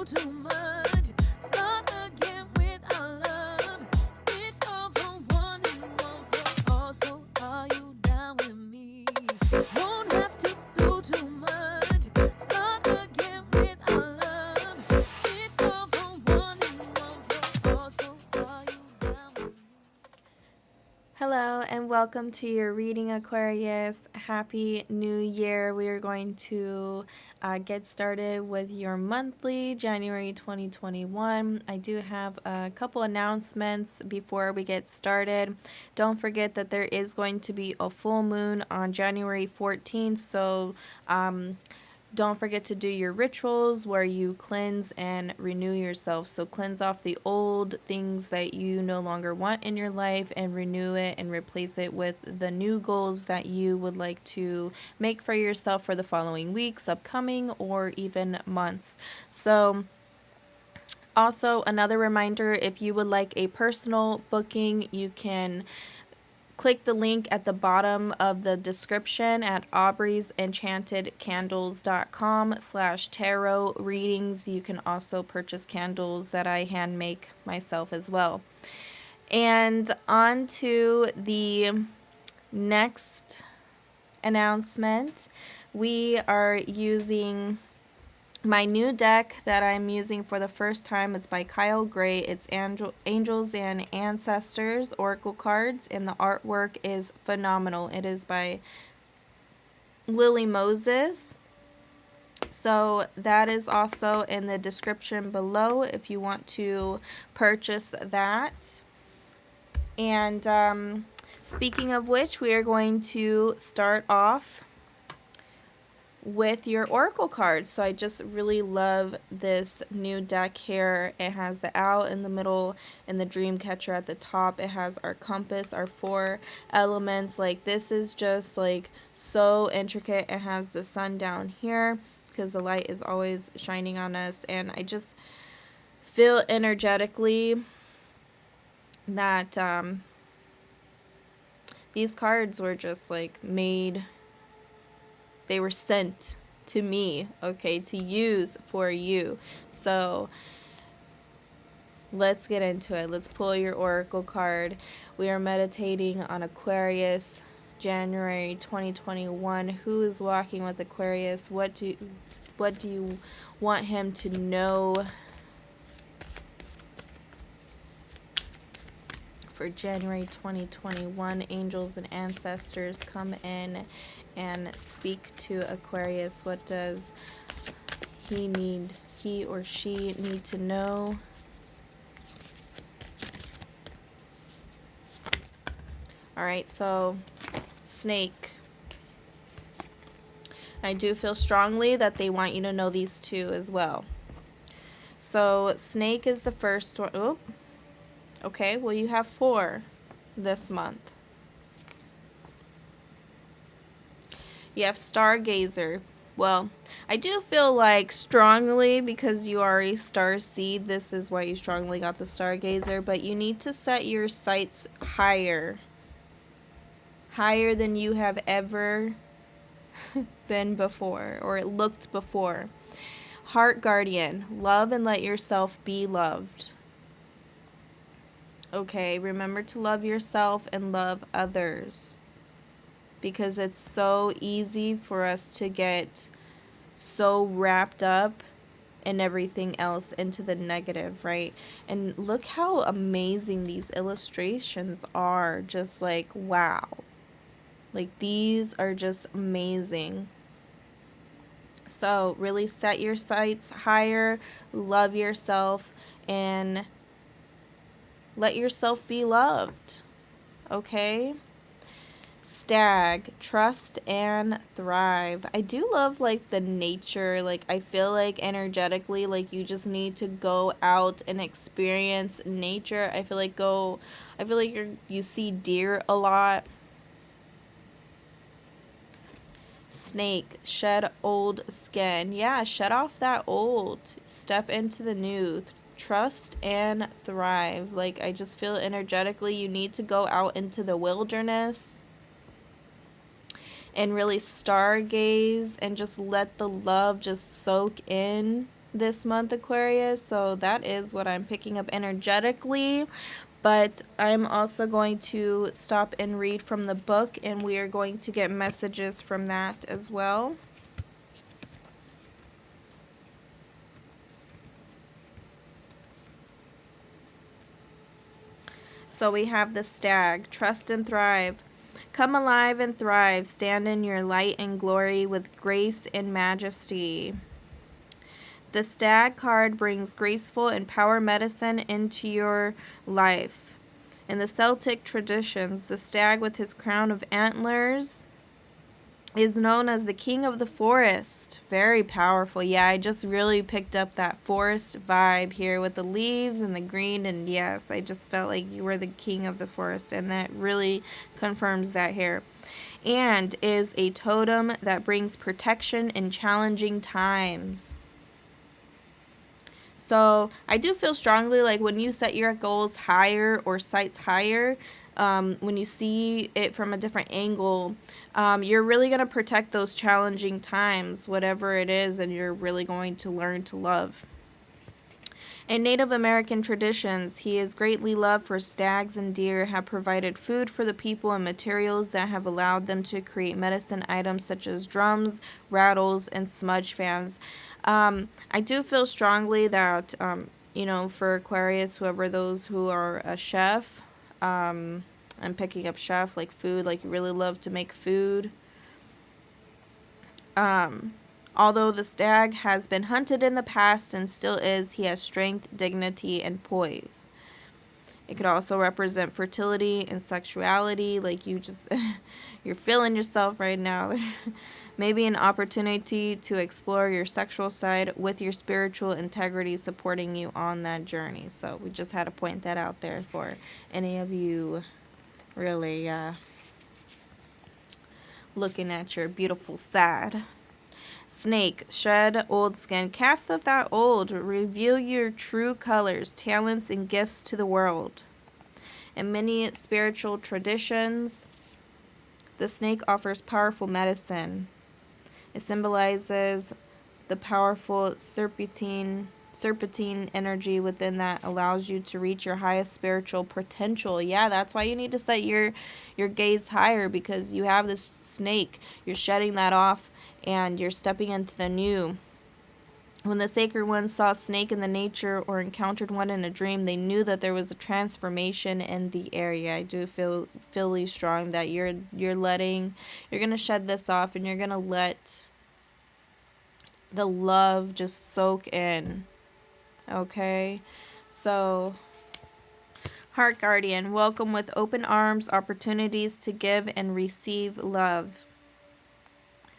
do too much. Start again with our love. It's all for one and one for all. So are you down with me? Won't have to do too much. Start again with our love. It's all for one and one for all. So are you down with me? Hello and welcome to your reading, Aquarius. Happy New Year. We are going to get started with your monthly January 2021. I do have a couple announcements before we get started. Don't forget that there is going to be a full moon on January 14th, so don't forget to do your rituals where you cleanse and renew yourself. So cleanse off the old things that you no longer want in your life and renew it and replace it with the new goals that you would like to make for yourself for the following weeks, upcoming, or even months. So also, another reminder, if you would like a personal booking, you can click the link at the bottom of the description at aubreysenchantedcandles.com/tarot readings. You can also purchase candles that I hand make myself as well. And on to the next announcement. We are using my new deck that I'm using for the first time. It's by Kyle Gray. It's Angels and Ancestors Oracle cards, and the artwork is phenomenal. It is by Lily Moses. So that is also in the description below if you want to purchase that. And speaking of which, we are going to start off with your oracle cards. So I just really love this new deck here. It has the owl in the middle and the dream catcher at the top. It has our compass, our 4 elements. Like, this is just like so intricate. It has the sun down here because the light is always shining on us, and I just feel energetically that these cards were just like made, they were sent to me, okay, to use for you. So let's get into it. Let's pull your oracle card. We are meditating on Aquarius, January 2021. Who is walking with Aquarius? What do you want him to know for January 2021? Angels and ancestors, come in and speak to Aquarius. What does he or she need to know? All right, so snake. I do feel strongly that they want you to know these two as well. So snake is the first one. Oh, okay, well, you have 4 this month. You have stargazer. Well, I do feel like strongly, because you are a star seed, this is why you strongly got the stargazer, but you need to set your sights higher than you have ever been before or looked before. Heart guardian, love and let yourself be loved. Okay, remember to love yourself and love others, because it's so easy for us to get so wrapped up in everything else, into the negative, right? And look how amazing these illustrations are. Just like, wow. Like, these are just amazing. So really set your sights higher, love yourself, and let yourself be loved. Okay? Stag, trust and thrive. I do love like the nature. Like, I feel like energetically, like, you just need to go out and experience nature. I feel like you see deer a lot. Snake, shed old skin. Yeah, shed off that old. Step into the new. Trust and thrive. Like, I just feel energetically you need to go out into the wilderness and really stargaze and just let the love just soak in. this month, Aquarius. So that is what I'm picking up energetically. But I'm also going to stop and read from the book, and we are going to get messages from that as well. So we have the stag, trust and thrive. Come alive and thrive. Stand in your light and glory with grace and majesty. The stag card brings graceful and power medicine into your life. In the Celtic traditions, the stag with his crown of antlers is known as the king of the forest. Very powerful. Yeah, I just really picked up that forest vibe here with the leaves and the green. And yes, I just felt like you were the king of the forest. And that really confirms that here. And is a totem that brings protection in challenging times. So I do feel strongly like when you set your goals higher or sights higher, when you see it from a different angle, you're really going to protect those challenging times, whatever it is, and you're really going to learn to love. In Native American traditions, he is greatly loved for stags and deer have provided food for the people and materials that have allowed them to create medicine items such as drums, rattles, and smudge fans. I do feel strongly that, for Aquarius, whoever those who are a chef, I'm picking up chef, like food, like you really love to make food. Although the stag has been hunted in the past and still is, he has strength, dignity, and poise. It could also represent fertility and sexuality, like you just, you're feeling yourself right now. Maybe an opportunity to explore your sexual side with your spiritual integrity supporting you on that journey. So we just had to point that out there for any of you really looking at your beautiful side. Snake, shed old skin, cast off that old, reveal your true colors, talents, and gifts to the world. In many spiritual traditions, the snake offers powerful medicine. It symbolizes the powerful serpentine energy within that allows you to reach your highest spiritual potential. Yeah, that's why you need to set your gaze higher, because you have this snake. You're shedding that off and you're stepping into the new. When the sacred ones saw a snake in the nature or encountered one in a dream, they knew that there was a transformation in the area. I do feel really strong that you're gonna shed this off, and you're gonna let the love just soak in. Okay? So, Heart Guardian, welcome with open arms, opportunities to give and receive love.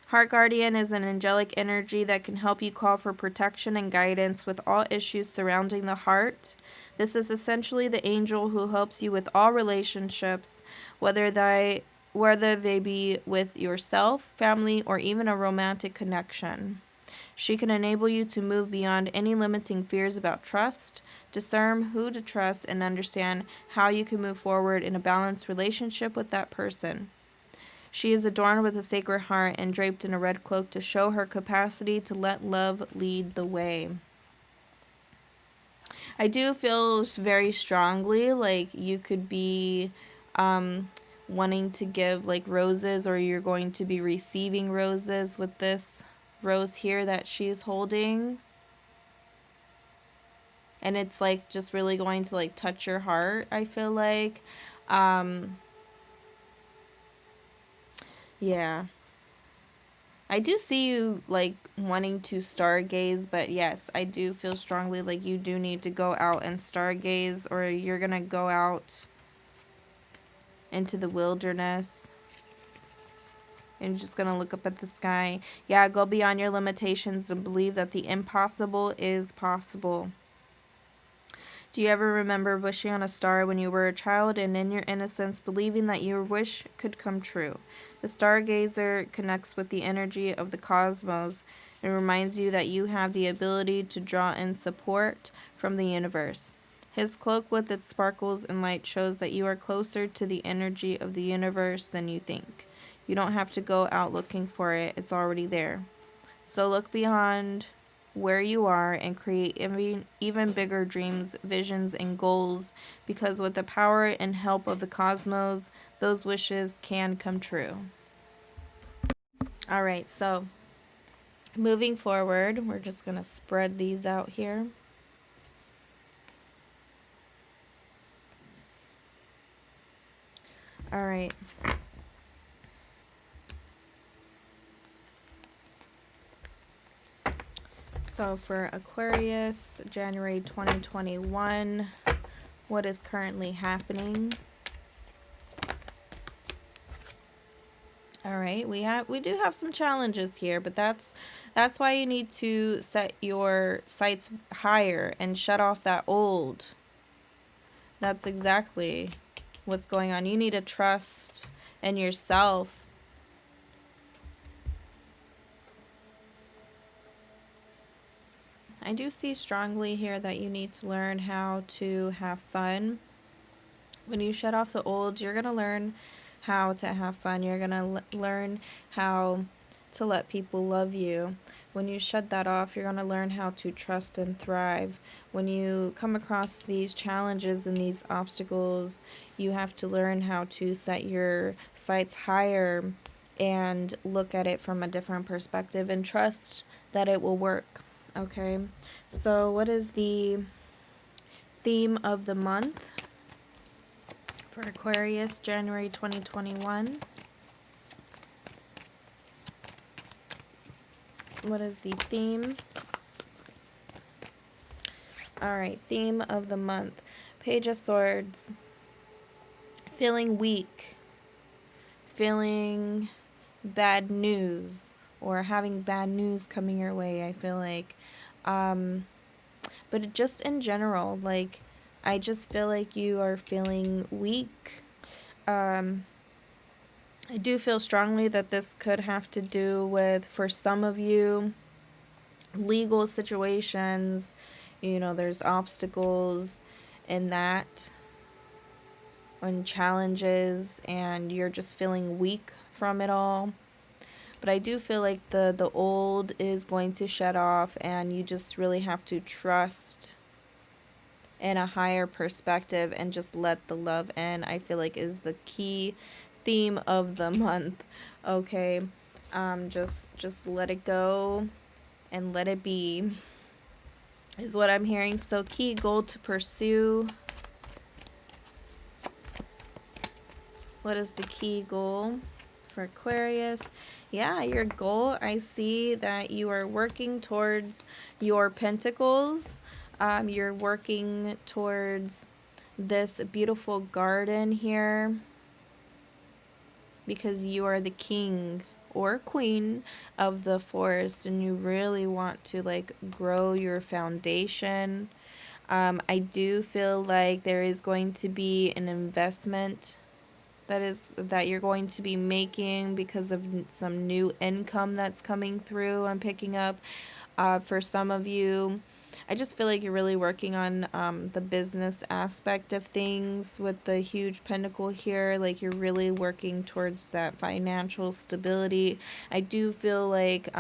Heart Guardian is an angelic energy that can help you call for protection and guidance with all issues surrounding the heart. This is essentially the angel who helps you with all relationships, whether they be with yourself, family, or even a romantic connection. She can enable you to move beyond any limiting fears about trust, discern who to trust, and understand how you can move forward in a balanced relationship with that person. She is adorned with a sacred heart and draped in a red cloak to show her capacity to let love lead the way. I do feel very strongly like you could be wanting to give like roses, or you're going to be receiving roses with this rose here that she's holding. And it's like just really going to like touch your heart, I feel like. Yeah. I do see you like wanting to stargaze, but yes, I do feel strongly like you do need to go out and stargaze, or you're going to go out into the wilderness and just going to look up at the sky. Yeah, go beyond your limitations and believe that the impossible is possible. Do you ever remember wishing on a star when you were a child and in your innocence believing that your wish could come true? The stargazer connects with the energy of the cosmos and reminds you that you have the ability to draw in support from the universe. His cloak with its sparkles and light shows that you are closer to the energy of the universe than you think. You don't have to go out looking for it, it's already there. So look beyond where you are and create even bigger dreams, visions, and goals, because with the power and help of the cosmos, those wishes can come true. All right, so moving forward, we're just going to spread these out here. All right. So for Aquarius, January 2021, what is currently happening? All right, we do have some challenges here, but that's why you need to set your sights higher and shut off that old. That's exactly what's going on. You need to trust in yourself. I do see strongly here that you need to learn how to have fun. When you shut off the old, you're going to learn how to have fun. You're going to learn how to let people love you. When you shut that off, you're going to learn how to trust and thrive. When you come across these challenges and these obstacles, you have to learn how to set your sights higher and look at it from a different perspective and trust that it will work. Okay, so what is the theme of the month for Aquarius, January 2021? What is the theme? All right, theme of the month. Page of Swords. Feeling weak. Feeling bad news. Or having bad news coming your way, I feel like. But just in general, like, I just feel like you are feeling weak. I do feel strongly that this could have to do with, for some of you, legal situations. You know, there's obstacles in that, and challenges, and you're just feeling weak from it all. But I do feel like the old is going to shut off, and you just really have to trust in a higher perspective and just let the love in. I feel like is the key theme of the month. Okay, just let it go and let it be is what I'm hearing. So key goal to pursue. What is the key goal for Aquarius? Yeah, your goal, I see that you are working towards your pentacles. You're working towards this beautiful garden here because you are the king or queen of the forest, and you really want to like grow your foundation. I do feel like there is going to be an investment that you're going to be making because of some new income that's coming through. I'm picking up for some of you. I just feel like you're really working on the business aspect of things with the huge pentacle here. Like you're really working towards that financial stability. I do feel like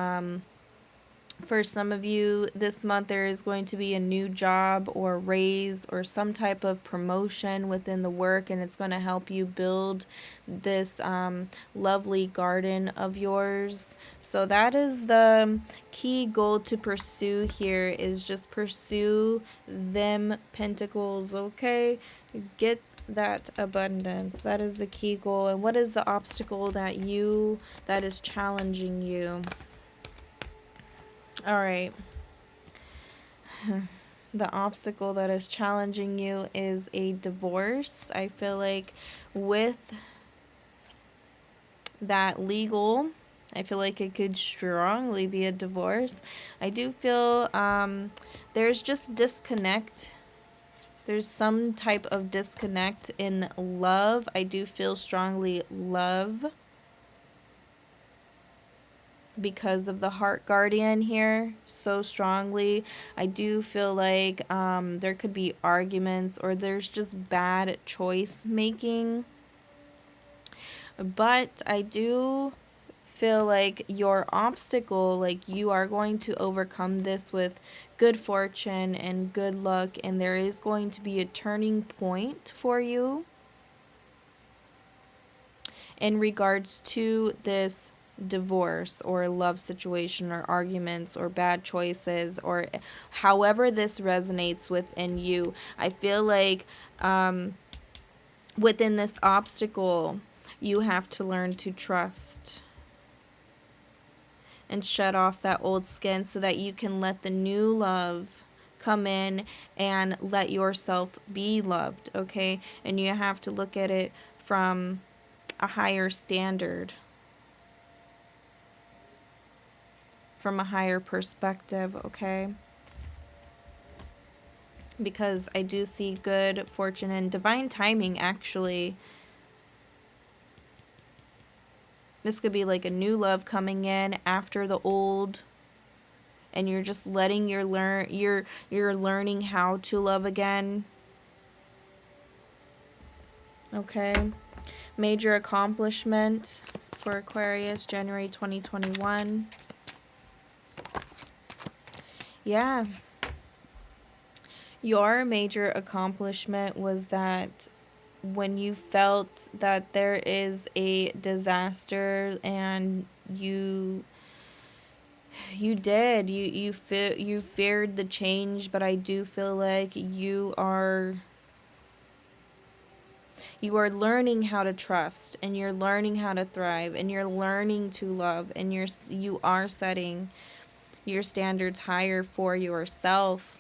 for some of you this month there is going to be a new job or raise or some type of promotion within the work, and it's going to help you build this lovely garden of yours. So that is the key goal to pursue here, is just pursue them pentacles. Okay, get that abundance. That is the key goal. And what is the obstacle that is challenging you? All right. The obstacle that is challenging you is a divorce. I feel like with that legal, I feel like it could strongly be a divorce. I do feel there's just disconnect. There's some type of disconnect in love. I do feel strongly love because of the heart guardian here so strongly. I do feel like there could be arguments, or there's just bad choice making. But I do feel like your obstacle, like you are going to overcome this with good fortune and good luck, and there is going to be a turning point for you in regards to this divorce or love situation or arguments or bad choices or however this resonates within you. I feel like within this obstacle, you have to learn to trust and shut off that old skin so that you can let the new love come in and let yourself be loved, okay? And you have to look at it from a higher standard, from a higher perspective, okay? Because I do see good fortune and divine timing, actually. This could be like a new love coming in after the old, and you're just letting you're learning how to love again. Okay. Major accomplishment for Aquarius, January 2021. Yeah. Your major accomplishment was that when you felt that there is a disaster and you feared the change, but I do feel like you are learning how to trust, and you're learning how to thrive, and you're learning to love, and you are setting your standards higher for yourself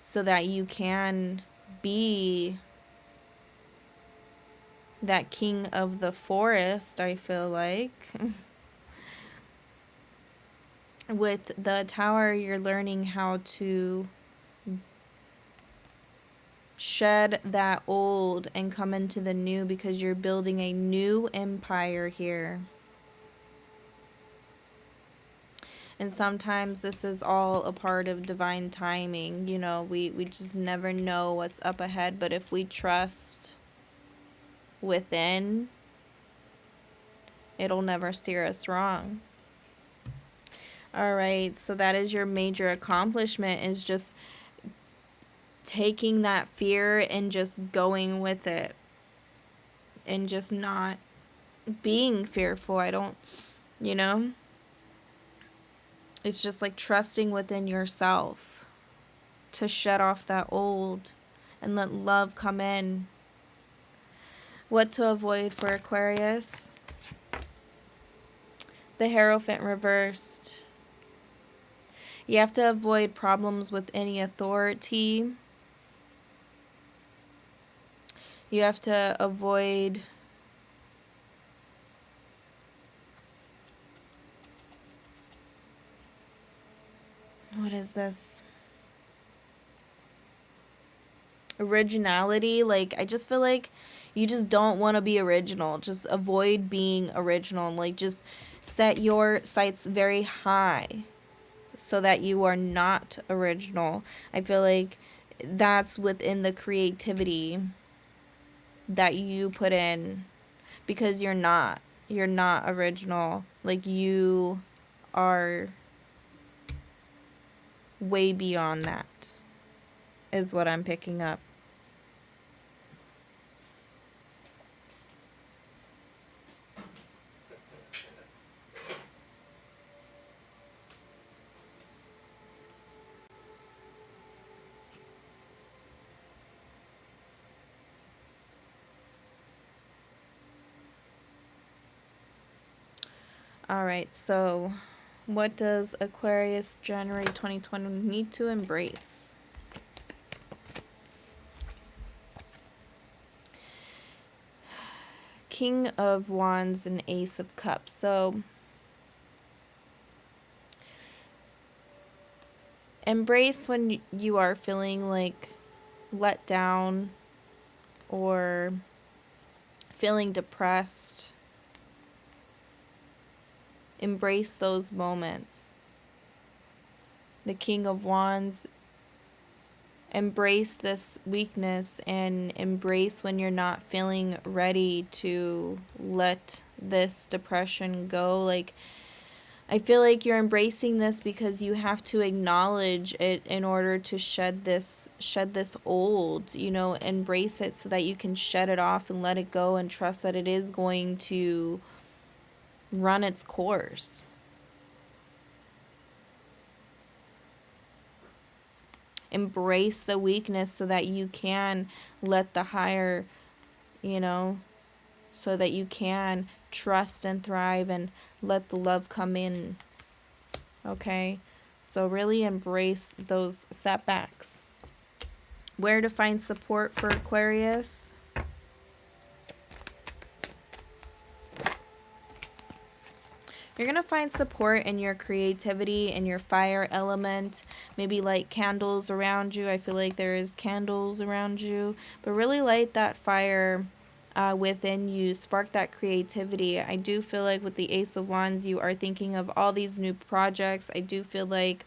so that you can be that king of the forest, I feel like. With the tower, you're learning how to shed that old and come into the new because you're building a new empire here. And sometimes this is all a part of divine timing. You know, we just never know what's up ahead. But if we trust within, it'll never steer us wrong. All right, so that is your major accomplishment, is just taking that fear and just going with it and just not being fearful. You know, it's just like trusting within yourself to shut off that old and let love come in. What to avoid for Aquarius? The Hierophant reversed. You have to avoid problems with any authority. You have to avoid what is this? Originality. Like, I just feel like you just don't want to be original. Just avoid being original. Like, just set your sights very high so that you are not original. I feel like that's within the creativity that you put in, because you're not original. Like, you are way beyond that, is what I'm picking up. All right, so what does Aquarius January 2020 need to embrace? King of Wands and Ace of Cups. So embrace when you are feeling like let down or feeling depressed. Embrace those moments. The King of Wands embrace this weakness and embrace when you're not feeling ready to let this depression go. Like, I feel like you're embracing this because you have to acknowledge it in order to shed this old, embrace it so that you can shed it off and let it go and trust that it is going to run its course. Embrace the weakness so that you can let the higher, so that you can trust and thrive and let the love come in. Okay? So really embrace those setbacks. Where to find support for Aquarius? You're going to find support in your creativity and your fire element. Maybe light candles around you. I feel like there is candles around you. But really light that fire within you. Spark that creativity. I do feel like with the Ace of Wands, you are thinking of all these new projects. I do feel like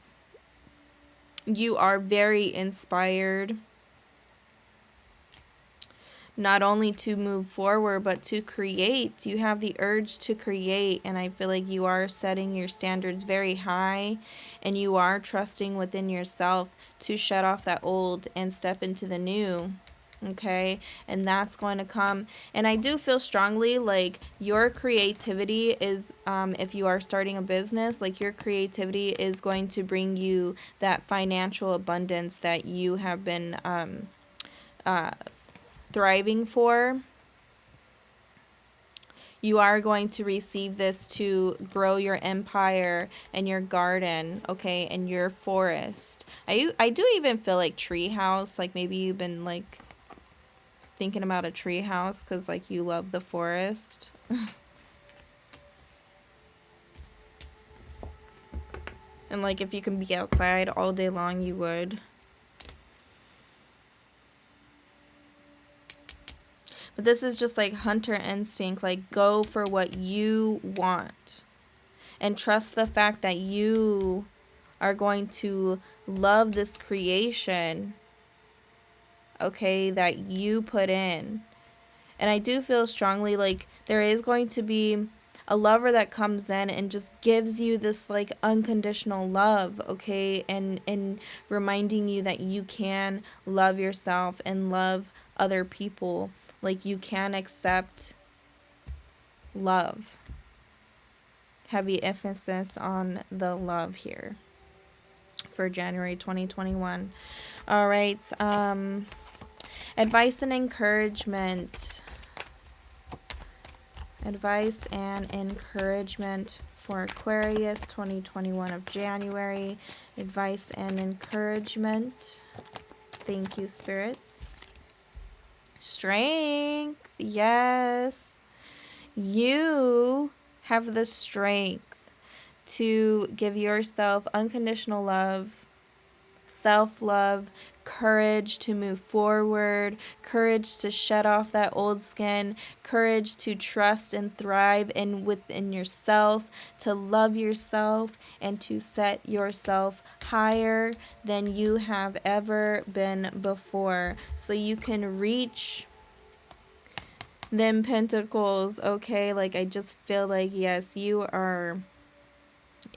you are very inspired. Not only to move forward, but to create. You have the urge to create, and I feel like you are setting your standards very high, and you are trusting within yourself to shut off that old and step into the new. Okay, and that's going to come. And I do feel strongly like your creativity is, if you are starting a business, like your creativity is going to bring you that financial abundance that you have been thriving for. You are going to receive this to grow your empire and your garden, okay, and your forest. I do even feel like tree house, like maybe you've been like thinking about a tree house because like you love the forest. And like if you can be outside all day long, you would. But this is just like hunter instinct, like go for what you want. And trust the fact that you are going to love this creation, okay, that you put in. And I do feel strongly like there is going to be a lover that comes in and just gives you this like unconditional love, okay, and reminding you that you can love yourself and love other people. Like you can accept love. Heavy emphasis on the love here for January 2021. All right. Advice and encouragement. Advice and encouragement for Aquarius 2021 of January. Advice and encouragement. Thank you, spirits. Strength. Yes. You have the strength to give yourself unconditional love, self-love, courage to move forward, courage to shed off that old skin, courage to trust and thrive within yourself, to love yourself, and to set yourself higher than you have ever been before, so you can reach them pentacles, okay? Like I just feel like, yes, you are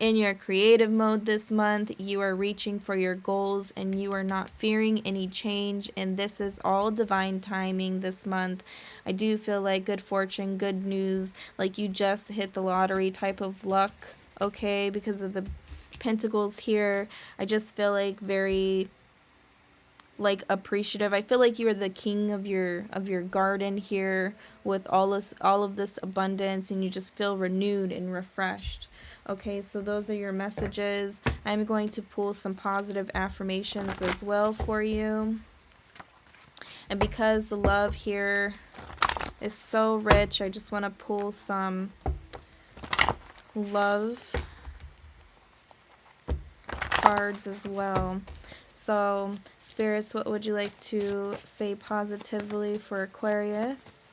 in your creative mode this month. You are reaching for your goals and you are not fearing any change, and this is all divine timing this month. I do feel like good fortune, good news, like you just hit the lottery type of luck, okay? Because of the pentacles here, I just feel like very like appreciative. I feel like you are the king of your garden here with all of this abundance, and you just feel renewed and refreshed. Okay, so those are your messages. I'm going to pull some positive affirmations as well for you. And because the love here is so rich, I just want to pull some love cards as well. So, spirits, what would you like to say positively for Aquarius?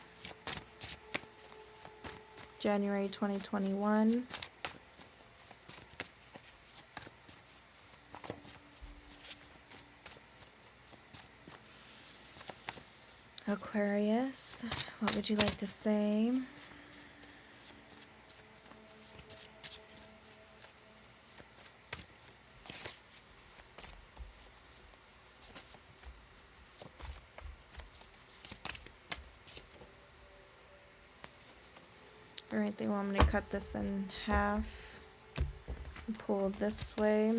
January 2021. Aquarius, what would you like to say? All right, they want me to cut this in half and pull this way.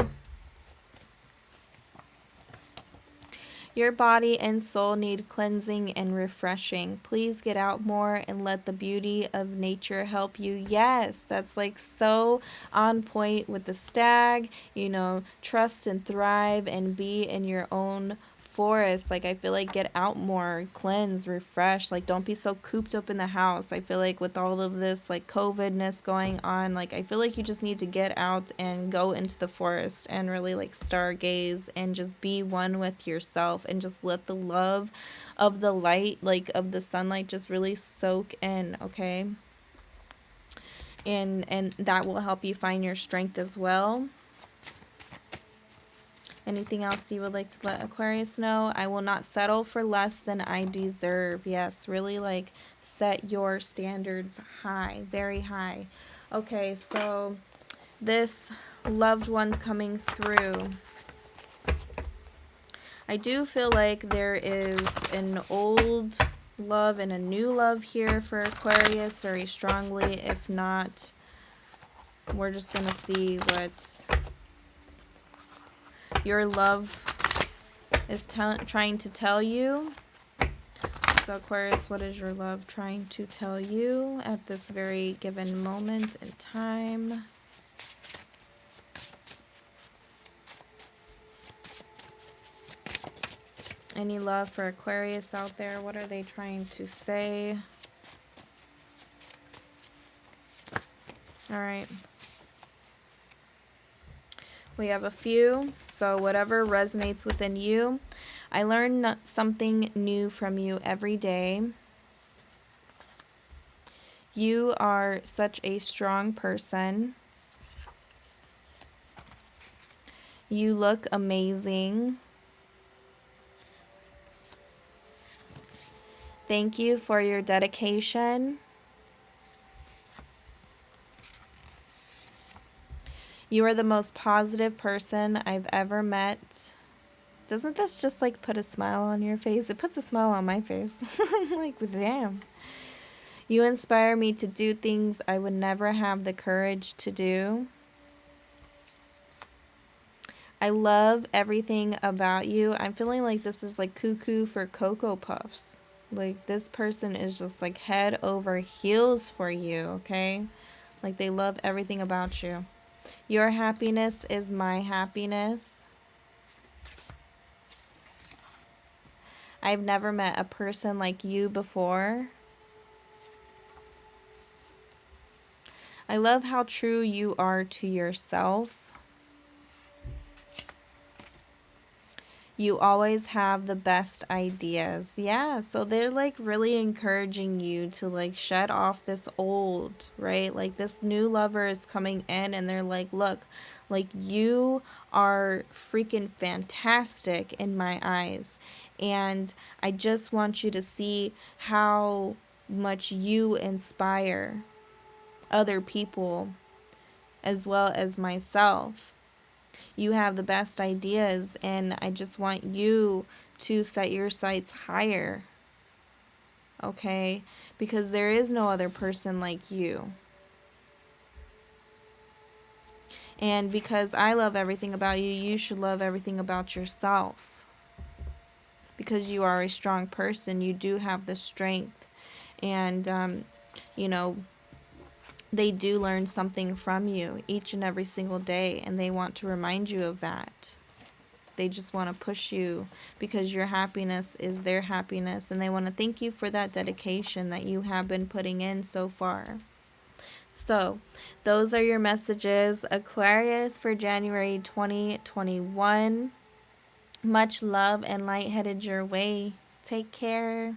Your body and soul need cleansing and refreshing. Please get out more and let the beauty of nature help you. Yes, that's like so on point with the stag. You know, trust and thrive and be in your own forest. Like, I feel like get out more, cleanse, refresh. Like, don't be so cooped up in the house. I feel like with all of this like COVIDness going on, like I feel like you just need to get out and go into the forest and really like stargaze and just be one with yourself and just let the love of the light, like of the sunlight, just really soak in. Okay, and that will help you find your strength as well. Anything else you would like to let Aquarius know? I will not settle for less than I deserve. Yes, really like set your standards high, very high. Okay, so this loved one's coming through. I do feel like there is an old love and a new love here for Aquarius very strongly. If not, we're just going to see what your love is trying to tell you. So Aquarius, what is your love trying to tell you at this very given moment in time? Any love for Aquarius out there? What are they trying to say? All right. We have a few. So whatever resonates within you. I learn something new from you every day. You are such a strong person. You look amazing. Thank you for your dedication. You are the most positive person I've ever met. Doesn't this just like put a smile on your face? It puts a smile on my face. Like, damn. You inspire me to do things I would never have the courage to do. I love everything about you. I'm feeling like this is like cuckoo for Cocoa Puffs. Like, this person is just like head over heels for you, okay? Like, they love everything about you. Your happiness is my happiness. I've never met a person like you before. I love how true you are to yourself. You always have the best ideas. Yeah, so they're like really encouraging you to like shed off this old, right? Like, this new lover is coming in and they're like, look, like, you are freaking fantastic in my eyes. And I just want you to see how much you inspire other people as well as myself. You have the best ideas, and I just want you to set your sights higher, okay? Because there is no other person like you. And because I love everything about you, you should love everything about yourself. Because you are a strong person, you do have the strength. And, you know, they do learn something from you each and every single day, and they want to remind you of that. They just want to push you because your happiness is their happiness, and they want to thank you for that dedication that you have been putting in so far. So, those are your messages, Aquarius, for January 2021. Much love and light headed your way. Take care.